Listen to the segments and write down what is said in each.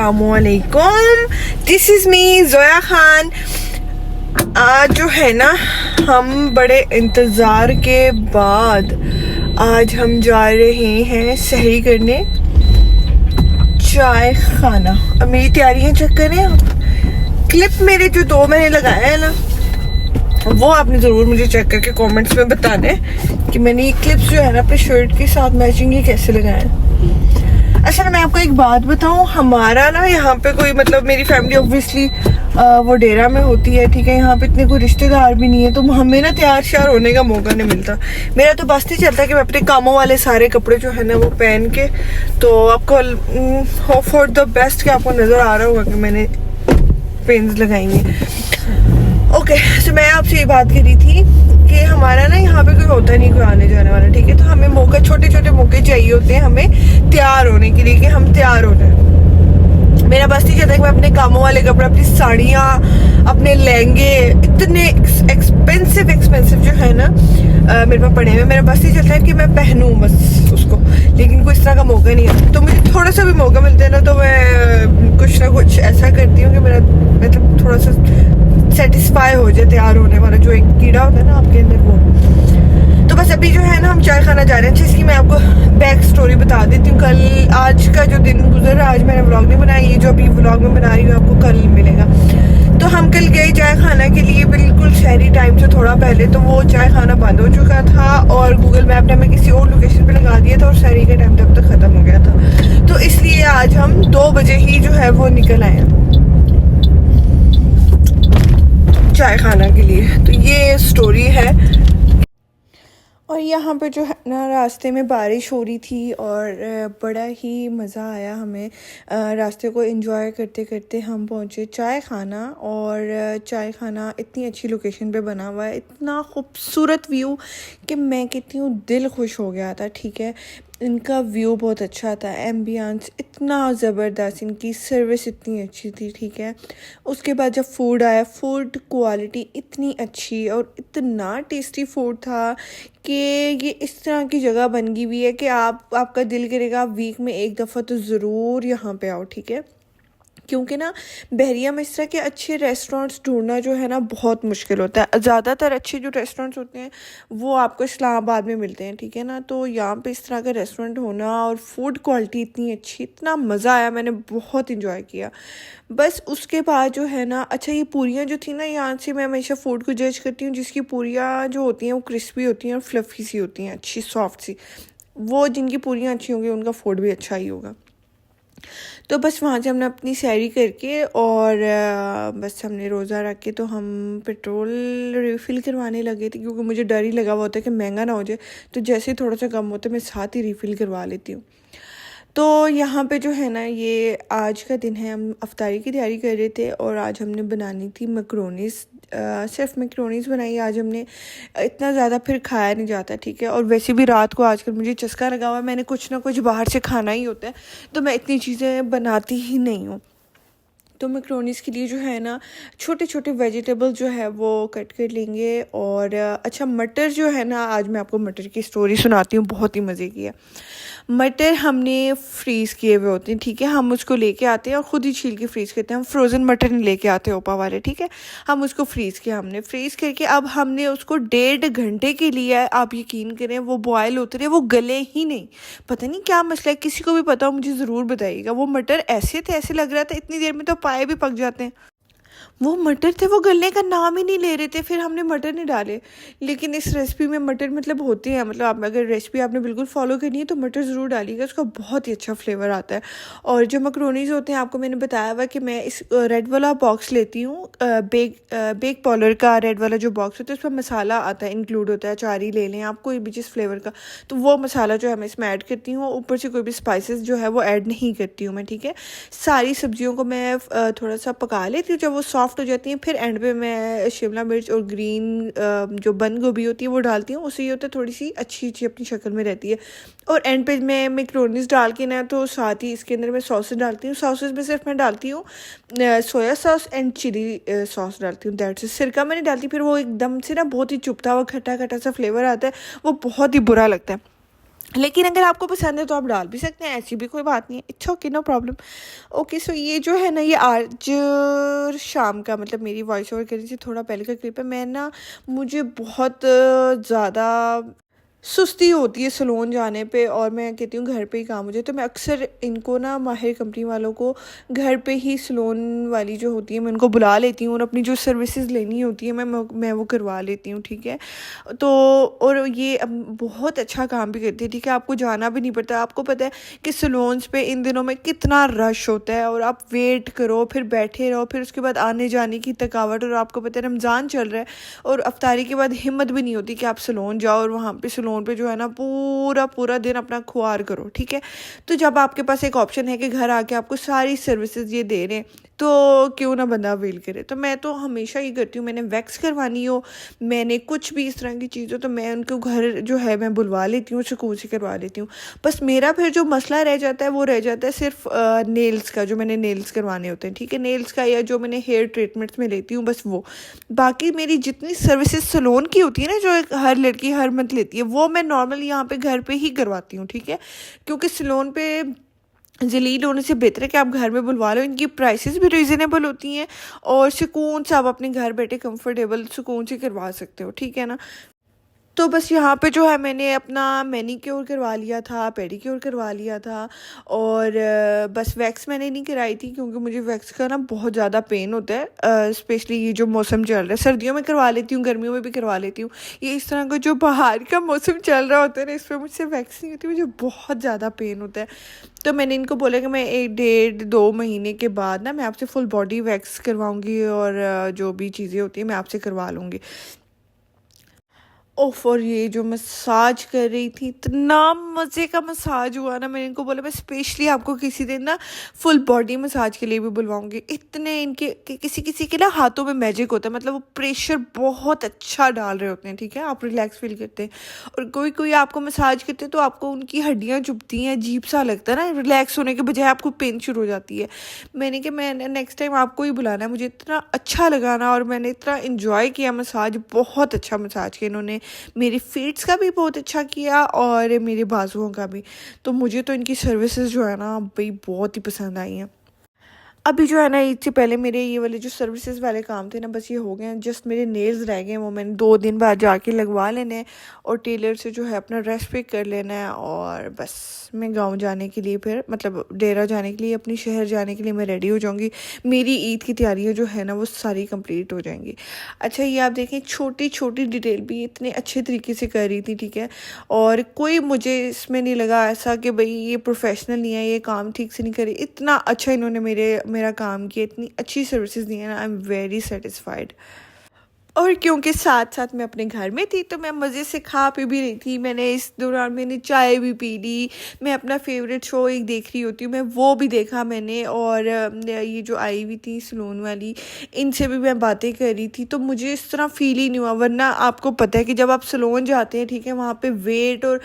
अस्सलामुअलैकुम, this is me Zoya Khan. आज जो है ना, हम बड़े इंतज़ार के बाद आज हम जा रहे हैं सहरी करने चाय खाना। अब मेरी तैयारियां चेक करें आप। क्लिप मेरे जो 2 महीने लगाए हैं ना, वो आपने ज़रूर मुझे चेक करके कमेंट्स में बताना है कि मैंने ये क्लिप्स जो है ना अपने शर्ट के साथ मैचिंग ये कैसे लगाए हैं। अच्छा, मैं आपको एक बात बताऊं, हमारा ना यहाँ पे कोई मतलब मेरी फैमिली ऑब्वियसली वो डेरा में होती है, ठीक है। यहाँ पे इतने कोई रिश्तेदार भी नहीं है, तो हमें ना तैयार श्यार होने का मौका नहीं मिलता। मेरा तो बस नहीं चलता कि मैं अपने कामों वाले सारे कपड़े जो है ना वो पहन के, तो आपको होप फॉर द बेस्ट कि आपको नज़र आ रहा होगा कि मैंने पेन्स लगाई हैं। ओके, तो मैं आपसे ये बात कर रही थी कि हमारा ना यहाँ पे कोई होता नहीं, कोई आने जाने वाला, ठीक है। तो हमें मौका, छोटे छोटे मौके चाहिए होते हैं हमें तैयार होने के लिए कि हम तैयार हो जाए। मेरा बस नहीं चाहता कि मैं अपने कामों वाले कपड़े, अपनी साड़ियाँ, अपने लहंगे इतने एक्सपेंसिव जो है ना मेरे पास पड़े हुए, मेरा बस नहीं चलता है कि मैं पहनूं बस उसको, लेकिन कोई इस तरह का मौका नहीं है। तो मुझे थोड़ा सा भी मौका मिलता है ना, तो मैं कुछ ना कुछ ऐसा करती हूँ कि मेरा मतलब थोड़ा सा सेटिस्फाई हो जाए तैयार होने वाला जो एक कीड़ा होता है ना आपके अंदर, वो। तो बस अभी जो है ना हम चाय खाना जा रहे हैं। इसकी मैं आपको बैक स्टोरी बता देती हूँ। कल आज का जो दिन गुजर रहा, आज मैंने व्लॉग नहीं बनाया, ये जो अभी व्लॉग में बना रही हूँ आपको कल मिलेगा। तो हम कल गए चाय खाना के लिए बिल्कुल शहरी टाइम से थोड़ा पहले, तो वो चाय खाना बंद हो चुका था और गूगल मैप ने हमें किसी और लोकेशन पे लगा दिया था और शहरी का टाइम तब तक ख़त्म हो गया था। तो इसलिए आज हम 2 बजे ही जो है वो निकल आए हैं चाय खाना के लिए। तो ये स्टोरी है। और यहाँ पे जो है ना रास्ते में बारिश हो रही थी और बड़ा ही मज़ा आया हमें। रास्ते को एंजॉय करते करते हम पहुँचे चाय खाना। और चाय खाना इतनी अच्छी लोकेशन पे बना हुआ है, इतना खूबसूरत व्यू कि मैं कहती हूँ दिल खुश हो गया था, ठीक है। इनका व्यू बहुत अच्छा था, एम्बियंस इतना ज़बरदस्त, इनकी सर्विस इतनी अच्छी थी, ठीक है। उसके बाद जब फूड आया, फूड क्वालिटी इतनी अच्छी और इतना टेस्टी फूड था कि ये इस तरह की जगह बन गई हुई है कि आपका दिल करेगा आप वीक में एक दफ़ा तो ज़रूर यहाँ पे आओ, ठीक है। क्योंकि ना बहरिया में इस तरह के अच्छे रेस्टोरेंट्स ढूंढना जो है ना बहुत मुश्किल होता है। ज़्यादातर अच्छे जो रेस्टोरेंट्स होते हैं वो आपको इस्लामाबाद में मिलते हैं, ठीक है ना। तो यहाँ पे इस तरह का रेस्टोरेंट होना और फूड क्वालिटी इतनी अच्छी, इतना मज़ा आया, मैंने बहुत इंजॉय किया। बस उसके बाद जो है ना, अच्छा ये पूरियाँ जो थी ना, यहाँ से मैं हमेशा फूड को जज करती हूँ जिसकी पूरियाँ जो होती हैं वो क्रिस्पी होती हैं और फ्लफ़ी सी होती हैं, अच्छी सॉफ्ट सी। वो जिनकी पूरियाँ अच्छी होंगी उनका फूड भी अच्छा ही होगा। तो बस वहाँ से हमने अपनी सैरी करके और बस हमने रोज़ा रख के तो हम पेट्रोल रिफ़िल करवाने लगे थे, क्योंकि मुझे डर ही लगा हुआ होता है कि महंगा ना हो जाए। तो जैसे ही थोड़ा सा कम होता है मैं साथ ही रिफ़िल करवा लेती हूँ। तो यहाँ पे जो है ना, ये आज का दिन है, हम अफ्तारी की तैयारी कर रहे थे और आज हमने बनानी थी मैक्रोनीज़। सिर्फ मैक्रोनीज़ बनाई आज हमने, इतना ज़्यादा फिर खाया नहीं जाता, ठीक है। और वैसे भी रात को आजकल मुझे चस्का लगा हुआ है, मैंने कुछ ना कुछ बाहर से खाना ही होता है, तो मैं इतनी चीज़ें बनाती ही नहीं हूँ। तो मैक्रोनीज़ के लिए जो है ना छोटे छोटे वेजिटेबल जो है वो कट कर लेंगे। और अच्छा, मटर जो है ना, आज मैं आपको मटर की स्टोरी सुनाती हूँ, बहुत ही मज़े की है। मटर हमने फ्रीज़ किए हुए होते हैं, ठीक है। हम उसको लेके आते हैं और ख़ुद ही छील के फ्रीज़ करते हैं। हम फ्रोज़न मटर नहीं लेके आते ओपा वाले, ठीक है। हम उसको फ्रीज़ किया, हमने फ्रीज़ करके अब हमने उसको 1.5 घंटे के लिए, आप यकीन करें, वो बॉयल होते रहे, वो गले ही नहीं। पता नहीं क्या मसला है, किसी को भी पता हो मुझे ज़रूर बताइएगा। वो मटर ऐसे थे, ऐसे लग रहा था इतनी देर में तो पाए भी पक जाते हैं। वो मटर थे, वो गलने का नाम ही नहीं ले रहे थे। फिर हमने मटर नहीं डाले, लेकिन इस रेसिपी में मटर मतलब होते हैं, मतलब आप अगर रेसिपी आपने बिल्कुल फॉलो करनी है तो मटर ज़रूर डालिएगा, उसका बहुत ही अच्छा फ्लेवर आता है। और जो मैक्रोनीज़ होते हैं, आपको मैंने बताया हुआ कि मैं इस रेड वाला बॉक्स लेती हूँ, बेक पॉलर का रेड वाला जो बॉक्स होता है, उसमें मसाला आता है, इंक्लूड होता है। अचार ही ले लें आप, कोई भी जिस फ्लेवर का, तो वो मसाला जो है मैं इसमें ऐड करती हूँ। ऊपर से कोई भी स्पाइसेस जो है वो ऐड नहीं करती हूँ मैं, ठीक है। सारी सब्जियों को मैं थोड़ा सा पका लेती हूँ, जब वो सॉफ्ट हो जाती हैं फिर एंड पे मैं शिमला मिर्च और ग्रीन जो बंद गोभी होती है वो डालती हूँ। उससे ये होता है थोड़ी सी अच्छी अच्छी अपनी शक्ल में रहती है। और एंड पे मैं मैक्रोनीज़ डाल के ना, तो साथ ही इसके अंदर मैं सॉसेस डालती हूँ। सॉसेस में सिर्फ मैं डालती हूँ soya sauce and chilli sauce डालती हूँ, दैट्स इट। सिरका मैं नहीं डालती, फिर वो एकदम से ना बहुत ही चुभता हुआ खट्टा खट्टा सा फ्लेवर आता है, वो बहुत ही बुरा लगता है। लेकिन अगर आपको पसंद है तो आप डाल भी सकते हैं, ऐसी भी कोई बात नहीं है, it's okay, no problem. Okay, so ये जो है ना, ये आज शाम का, मतलब मेरी वॉइस ओवर करने से थोड़ा पहले का क्लिप है। मैं ना, मुझे बहुत ज़्यादा सुस्ती होती है सैलून जाने पे, और मैं कहती हूँ घर पे ही काम हो जाए, तो मैं अक्सर इनको ना, माहिर कंपनी वालों को घर पे ही सैलून वाली जो होती है मैं उनको बुला लेती हूँ, और अपनी जो सर्विसेज लेनी होती है मैं वो करवा लेती हूँ, ठीक है। तो और ये अब बहुत अच्छा काम भी करती है, ठीक है। आपको जाना भी नहीं पड़ता। आपको पता है कि सैलून्स पे इन दिनों में कितना रश होता है, और आप वेट करो, फिर बैठे रहो, फिर उसके बाद आने जाने की थकावट, और आपको पता है रमज़ान चल रहा है, और अफ्तारी के बाद हिम्मत भी नहीं होती कि आप सैलून जाओ और वहाँ पे सैलून पे जो है ना पूरा पूरा दिन अपना खुआर करो, ठीक है। तो जब आपके पास एक ऑप्शन है कि घर आके आपको सारी सर्विसेज ये दे रहे हैं, तो क्यों ना बंदा अवेल करे। तो मैं तो हमेशा ये करती हूँ, मैंने वैक्स करवानी हो, मैंने कुछ भी इस तरह की चीज़ हो, तो मैं उनको घर जो है मैं बुलवा लेती हूँ, सुकून से करवा लेती हूँ। बस मेरा फिर जो मसला रह जाता है वो रह जाता है सिर्फ नेल्स का, जो मैंने नेल्स करवाने होते हैं, ठीक है, नेल्स का, या जो मैंने हेयर ट्रीटमेंट्स में लेती हूँ, बस वो। बाकी मेरी जितनी सर्विसेज सैलून की होती है ना, जो एक हर लड़की हर मंथ लेती है, वो मैं नॉर्मल यहाँ पे घर पे ही करवाती हूँ, ठीक है। क्योंकि सैलून पे जलील होने से बेहतर है कि आप घर में बुलवा लो। इनकी प्राइसेस भी रीज़नेबल होती हैं, और सुकून से आप अपने घर बैठे कंफर्टेबल सुकून से करवा सकते हो, ठीक है ना। तो बस यहाँ पे जो है मैंने अपना मैनीक्योर करवा लिया था, पेडिक्योर करवा लिया था, और बस वैक्स मैंने नहीं कराई थी, क्योंकि मुझे वैक्स का ना बहुत ज़्यादा पेन होता है, स्पेशली ये जो मौसम चल रहा है। सर्दियों में करवा लेती हूँ, गर्मियों में भी करवा लेती हूँ। ये इस तरह का जो बाहर का मौसम चल रहा होता है ना, इसमें मुझसे वैक्स नहीं होती, मुझे बहुत ज़्यादा पेन होता है। तो मैंने इनको बोला कि मैं 1 डेढ़ 2 महीने के बाद ना मैं आपसे फुल बॉडी वैक्स करवाऊँगी, और जो भी चीज़ें होती हैं मैं आपसे करवा लूँगी। ओफ, और ये जो मसाज कर रही थी, इतना मज़े का मसाज हुआ ना, मैंने इनको बोला मैं स्पेशली आपको किसी दिन ना फुल बॉडी मसाज के लिए भी बुलवाऊंगी। इतने इनके किसी किसी के ना हाथों में मैजिक होता है, मतलब वो प्रेशर बहुत अच्छा डाल रहे होते हैं, ठीक है, आप रिलैक्स फील करते हैं। और कोई कोई आपको मसाज करते हैं तो आपको उनकी हड्डियाँ चुभती हैं, अजीब सा लगता है ना, रिलैक्स होने के बजाय आपको पेन शुरू हो जाती है। मैंने कहा मैं नेक्स्ट टाइम आपको ही बुलाना है, मुझे इतना अच्छा लगा ना, और मैंने इतना इन्जॉय किया मसाज, बहुत अच्छा मसाज किया इन्होंने। मेरी फीट्स का भी बहुत अच्छा किया, और मेरे बाजुओं का भी। तो मुझे तो इनकी सर्विसेज जो है ना भाई बहुत ही पसंद आई हैं। अभी जो है ना, ईद से पहले मेरे ये वाले जो सर्विसेज वाले काम थे ना, बस ये हो गए हैं। जस्ट मेरे नेल्स रह गए हैं, वो मैंने 2 दिन बाद जाके लगवा लेने हैं, और टेलर से जो है अपना ड्रेस पिक कर लेना है, और बस मैं गांव जाने के लिए, फिर मतलब डेरा जाने के लिए, अपनी शहर जाने के लिए मैं रेडी हो जाऊंगी। मेरी ईद की तैयारियां जो है ना वो सारी कंप्लीट हो जाएंगी। अच्छा, ये आप देखें, छोटी छोटी डिटेल भी इतने अच्छे तरीके से कर रही थी, ठीक है। और कोई मुझे इसमें नहीं लगा ऐसा कि भाई ये प्रोफेशनल नहीं है, ये काम ठीक से नहीं करे। इतना अच्छा इन्होंने मेरा काम किया, इतनी अच्छी सर्विसेज दी है ना, आई एम वेरी सेटिस्फाइड। और क्योंकि साथ साथ मैं अपने घर में थी, तो मैं मज़े से खा पी भी रही थी। मैंने इस दौरान मैंने चाय भी पी ली। मैं अपना फेवरेट शो एक देख रही होती हूँ, मैं वो भी देखा मैंने। और ये जो आई हुई थी सलून वाली, इनसे भी मैं बातें कर रही थी, तो मुझे इस तरह फील ही नहीं हुआ। वरना आपको पता है कि जब आप सलून जाते हैं, ठीक है, वहाँ पे वेट और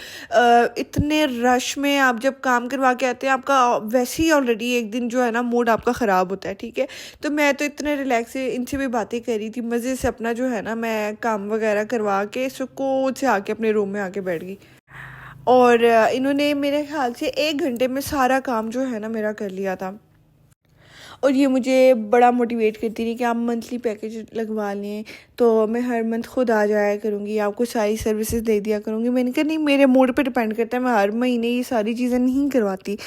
इतने रश में आप जब काम करवा के आते हैं, आपका वैसे ही ऑलरेडी एक दिन जो है ना मूड आपका ख़राब होता है, ठीक है। तो मैं तो इतने रिलैक्स से इनसे भी बातें कर रही थी, मज़े से अपना जो है ना मैं काम वगैरह करवा के सुकून से आके अपने रूम में आके बैठ गई। और इन्होंने मेरे ख्याल से 1 घंटे में सारा काम जो है ना मेरा कर लिया था। और ये मुझे बड़ा मोटिवेट करती रही कि आप मंथली पैकेज लगवा लें, तो मैं हर मंथ खुद आ जाया करूँगी, आपको सारी सर्विसेज दे दिया करूँगी। मैंने कहा नहीं, मेरे मूड पे डिपेंड करता है, मैं हर महीने ये सारी चीज़ें नहीं करवाती।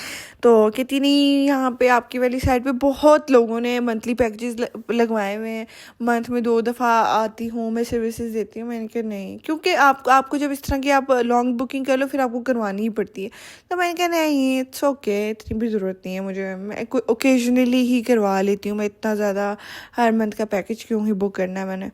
तो कहती नहीं, यहाँ पे आपकी वाली साइड पे बहुत लोगों ने मंथली पैकेजेस लगवाए हुए हैं, मंथ में 2 दफ़ा आती हूँ मैं, सर्विसेज देती हूँ। मैंने कहा नहीं, क्योंकि आपको जब इस तरह की आप लॉन्ग बुकिंग कर लो फिर आपको करवानी ही पड़ती है। तो मैंने कहा नहीं, इट्स ओके, इतनी भी ज़रूरत नहीं है मुझे, मैं ओकेजनली ही करवा लेती हूँ। मैं इतना ज़्यादा हर मंथ का पैकेज क्यों ही बुक करना है मैंने।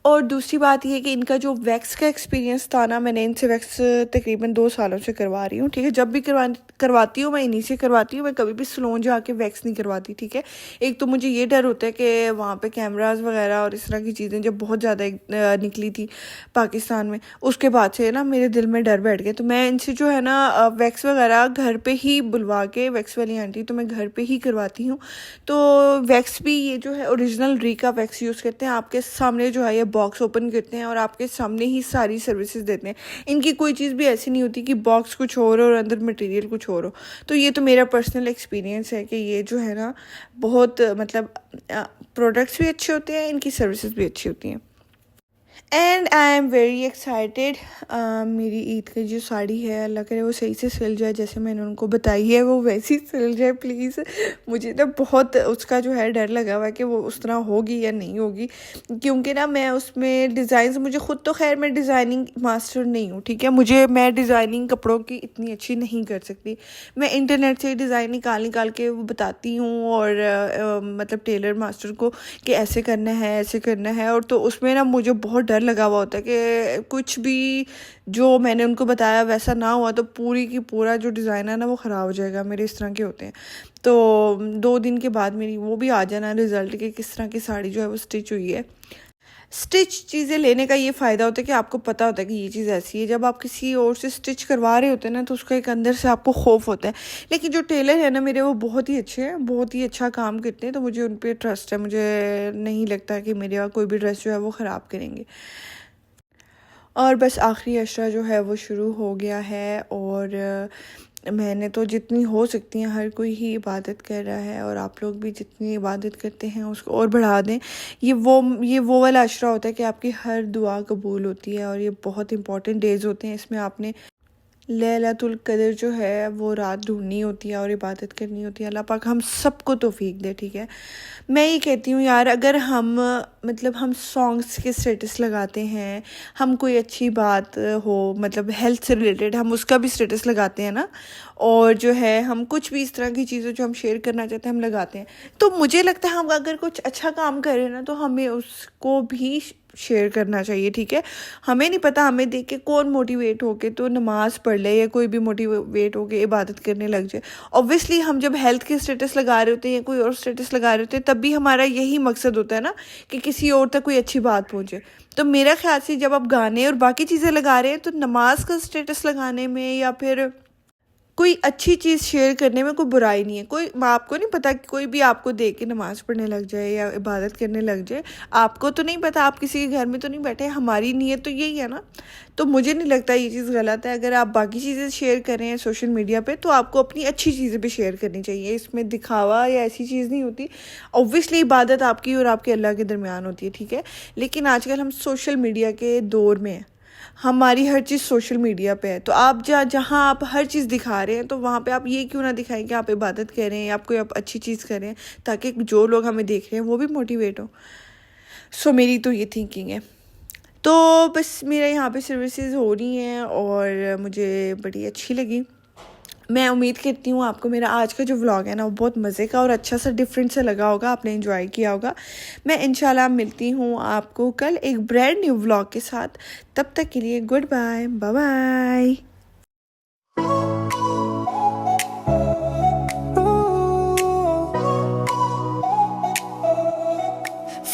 और दूसरी बात ये कि इनका जो वैक्स का एक्सपीरियंस था ना, मैंने इनसे वैक्स तकरीबन 2 सालों से करवा रही हूँ, ठीक है। जब भी करवाती हूँ मैं इन्हीं से करवाती हूँ, मैं कभी भी सलून जाके वैक्स नहीं करवाती, ठीक है। एक तो मुझे ये डर होता है कि वहाँ पे कैमरास वगैरह और इस तरह की चीज़ें जब बहुत ज़्यादा निकली थी पाकिस्तान में, उसके बाद से ना मेरे दिल में डर बैठ गया। तो मैं इनसे जो है ना वैक्स वगैरह घर पर ही बुलवा के, वैक्स वाली आंटी तो मैं घर पर ही करवाती हूँ। तो वैक्स भी ये जो है ओरिजिनल रीका वैक्स यूज़ करते हैं। आपके सामने जो है ये बॉक्स ओपन करते हैं और आपके सामने ही सारी सर्विसेज देते हैं। इनकी कोई चीज़ भी ऐसी नहीं होती कि बॉक्स कुछ और अंदर मटेरियल कुछ और हो। तो ये तो मेरा पर्सनल एक्सपीरियंस है कि ये जो है ना बहुत मतलब प्रोडक्ट्स भी अच्छे होते हैं, इनकी सर्विसेज भी अच्छी होती हैं। And I am very excited. मेरी ईद की जो साड़ी है अल्लाह करे वो सही से सिल जाए, जैसे मैंने उनको बताई है वो वैसी सिल जाए प्लीज़। मुझे ना बहुत उसका जो है डर लगा हुआ है कि वो उस तरह होगी या नहीं होगी, क्योंकि ना मैं उसमें डिज़ाइन, मुझे ख़ुद तो खैर मैं डिज़ाइनिंग मास्टर नहीं हूँ, ठीक है, मैं डिज़ाइनिंग कपड़ों की इतनी अच्छी नहीं कर सकती। मैं इंटरनेट से डिज़ाइन निकाल के वो बताती हूँ और मतलब टेलर मास्टर को कि ऐसे करना है ऐसे करना है, और तो उसमें ना मुझे बहुत डर लगा हुआ होता है कि कुछ भी जो मैंने उनको बताया वैसा ना हुआ तो पूरी की पूरा जो डिज़ाइन है ना वो ख़राब हो जाएगा। मेरे इस तरह के होते हैं। तो 2 दिन के बाद मेरी वो भी आ जाना रिज़ल्ट के किस तरह की साड़ी जो है वो स्टिच हुई है। स्टिच चीज़ें लेने का ये फ़ायदा होता है कि आपको पता होता है कि ये चीज़ ऐसी है। जब आप किसी और से स्टिच करवा रहे होते हैं ना तो उसका एक अंदर से आपको खौफ होता है। लेकिन जो टेलर है ना मेरे, वो बहुत ही अच्छे हैं, बहुत ही अच्छा काम करते हैं, तो मुझे उन पर ट्रस्ट है। मुझे नहीं लगता कि मेरे कोई भी ड्रेस जो है वो ख़राब करेंगे। और बस आखिरी अशरा जो है वो शुरू हो गया है और मैंने तो जितनी हो सकती हैं, हर कोई ही इबादत कर रहा है और आप लोग भी जितनी इबादत करते हैं उसको और बढ़ा दें। ये वो वाला अशरा होता है कि आपकी हर दुआ कबूल होती है और ये बहुत इंपॉर्टेंट डेज़ होते हैं। इसमें आपने लैलतुल कदर जो है वो रात ढूंढनी होती है और इबादत करनी होती है। अल्लाह पाक हम सबको तौफीक दे, ठीक है। मैं ये कहती हूँ यार, अगर हम मतलब हम सॉन्ग्स के स्टेटस लगाते हैं, हम कोई अच्छी बात हो मतलब हेल्थ से रिलेटेड हम उसका भी स्टेटस लगाते हैं ना, और जो है हम कुछ भी इस तरह की चीज़ें जो हम शेयर करना चाहते हैं हम लगाते हैं, तो मुझे लगता है हम अगर कुछ अच्छा काम कर रहे हैं ना तो हमें उसको भी शेयर करना चाहिए, ठीक है। हमें नहीं पता, हमें देख के कौन मोटिवेट होके तो नमाज़ पढ़ ले या कोई भी मोटिवेट होके इबादत करने लग जाए। ऑब्वियसली हम जब हेल्थ के स्टेटस लगा रहे होते हैं या कोई और स्टेटस लगा रहे होते हैं तब भी हमारा यही मकसद होता है ना कि किसी और तक कोई अच्छी बात पहुँचे। तो मेरा ख्याल से जब आप गाने और बाकी चीज़ें लगा रहे हैं तो नमाज का स्टेटस लगाने में या फिर कोई अच्छी चीज़ शेयर करने में कोई बुराई नहीं है। कोई, आपको नहीं पता कि कोई भी आपको देख के नमाज़ पढ़ने लग जाए या इबादत करने लग जाए, आपको तो नहीं पता, आप किसी के घर में तो नहीं बैठे। हमारी नीयत तो यही है ना। तो मुझे नहीं लगता ये चीज़ गलत है। अगर आप बाकी चीज़ें शेयर कर रहे हैं सोशल मीडिया पे तो आपको अपनी अच्छी चीज़ें भी शेयर करनी चाहिए। इसमें दिखावा या ऐसी चीज़ नहीं होती। ऑब्वियसली इबादत आपकी और आपके अल्लाह के दरमियान होती है, ठीक है। लेकिन आजकल हम सोशल मीडिया के दौर में हैं, हमारी हर चीज़ सोशल मीडिया पे है। तो आप जहाँ आप हर चीज़ दिखा रहे हैं तो वहाँ पे आप ये क्यों ना दिखाएं कि आप इबादत कर रहे हैं या आप कोई अच्छी चीज़ कर रहे हैं, ताकि जो लोग हमें देख रहे हैं वो भी मोटिवेट हो। सो मेरी तो ये थिंकिंग है। तो बस मेरा यहाँ पे सर्विसेज हो रही हैं और मुझे बड़ी अच्छी लगी। मैं उम्मीद करती हूँ आपको मेरा आज का जो व्लॉग है ना वो बहुत मज़े का और अच्छा सा डिफरेंट सा लगा होगा, आपने एंजॉय किया होगा। मैं इंशाल्लाह मिलती हूँ आपको कल एक ब्रांड न्यू व्लॉग के साथ। तब तक के लिए goodbye, bye bye.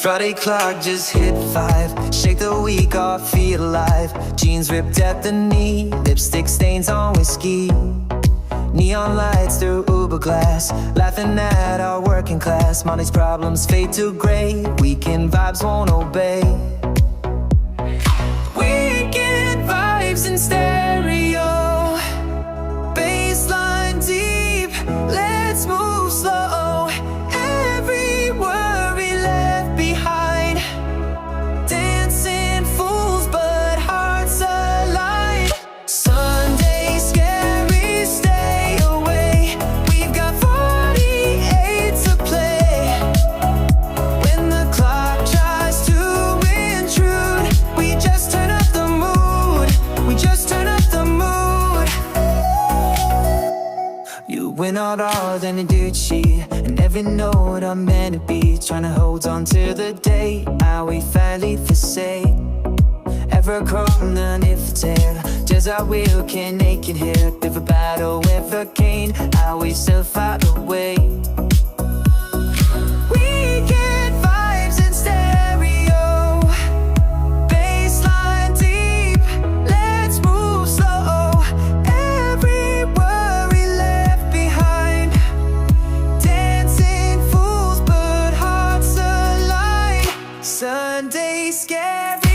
Friday clock just hit 5. Shake the week off, feel alive. Jeans ripped at the knee, lipstick stains on whiskey. Neon lights through Uber glass, laughing at our working class. Money's problems fade to gray, weekend vibes won't obey. Weekend vibes in stereo, bassline deep, let's move slow. Every worry left behind, dancing fools but hearts aligned. Sunday scary, stay away, we've got 48 to play. When the clock tries to intrude, we just turn up the mood, we just turn up the mood. You went out all than a dude sheet, and every note I'm meant to be, trying to hold on to the day how we finally forsake. Ever crawling if it's here, just our will can naked here. If a battle ever came, how we still fight away. Weekend vibes in stereo, bassline deep, let's move slow. Every worry left behind, dancing fools but hearts aligned. Sunday scary